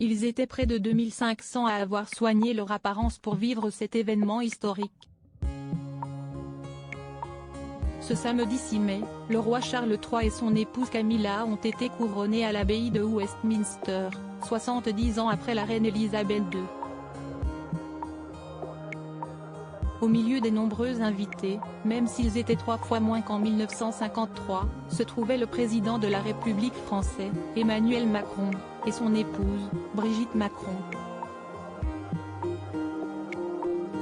Ils étaient près de 2500 à avoir soigné leur apparence pour vivre cet événement historique. Ce samedi 6 mai, le roi Charles III et son épouse Camilla ont été couronnés à l'abbaye de Westminster, 70 ans après la reine Elisabeth II. Au milieu des nombreux invités, même s'ils étaient 3 fois moins qu'en 1953, se trouvait le président de la République française, Emmanuel Macron, et son épouse, Brigitte Macron.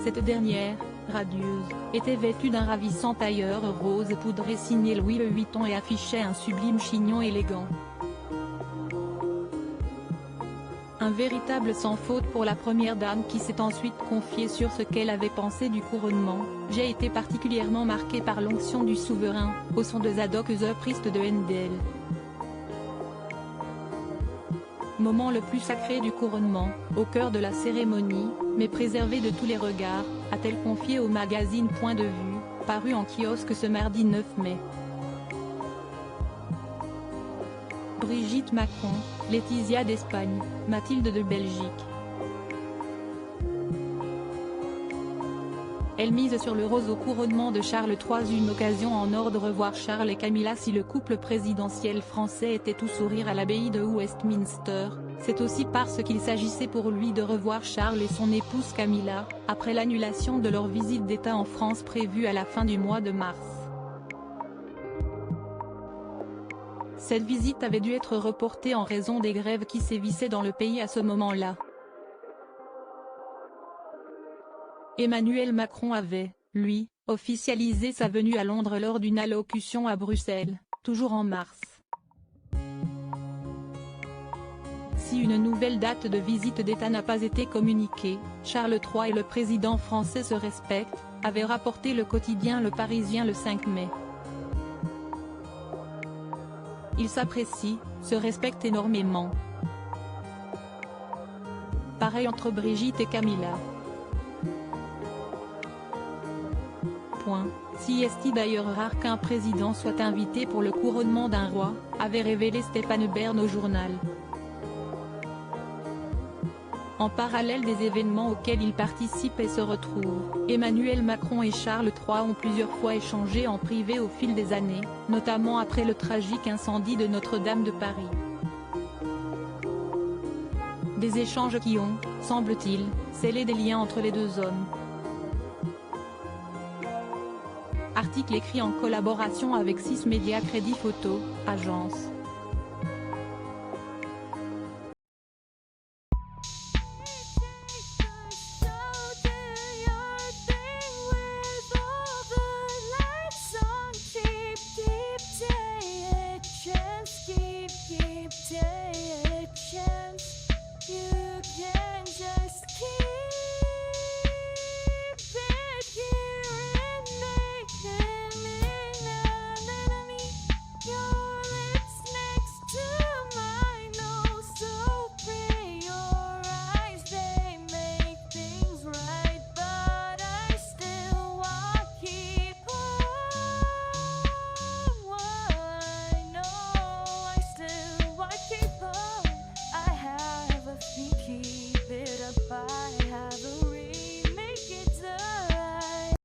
Cette dernière, radieuse, était vêtue d'un ravissant tailleur rose poudré signé Louis Vuitton et affichait un sublime chignon élégant. Un véritable sans faute pour la première dame qui s'est ensuite confiée sur ce qu'elle avait pensé du couronnement. « J'ai été particulièrement marquée par l'onction du souverain, au son de Zadok the Priest de Handel. Moment le plus sacré du couronnement, au cœur de la cérémonie, mais préservé de tous les regards », a-t-elle confié au magazine Point de Vue, paru en kiosque ce mardi 9 mai. Brigitte Macron, Laetitia d'Espagne, Mathilde de Belgique. Elle mise sur le rose au couronnement de Charles III, une occasion en or de revoir Charles et Camilla. Si le couple présidentiel français était tout sourire à l'abbaye de Westminster, c'est aussi parce qu'il s'agissait pour lui de revoir Charles et son épouse Camilla, après l'annulation de leur visite d'État en France prévue à la fin du mois de mars. Cette visite avait dû être reportée en raison des grèves qui sévissaient dans le pays à ce moment-là. Emmanuel Macron avait, lui, officialisé sa venue à Londres lors d'une allocution à Bruxelles, toujours en mars. Si une nouvelle date de visite d'État n'a pas été communiquée, Charles III et le président français se respectent, avait rapporté le quotidien Le Parisien le 5 mai. Ils s'apprécient, se respectent énormément. Pareil entre Brigitte et Camilla. Si est d'ailleurs rare qu'un président soit invité pour le couronnement d'un roi, avait révélé Stéphane Bern au journal. En parallèle des événements auxquels il participe et se retrouve, Emmanuel Macron et Charles III ont plusieurs fois échangé en privé au fil des années, notamment après le tragique incendie de Notre-Dame de Paris. Des échanges qui ont, semble-t-il, scellé des liens entre les deux hommes. Article écrit en collaboration avec 6 Médias Crédit Photo, agence.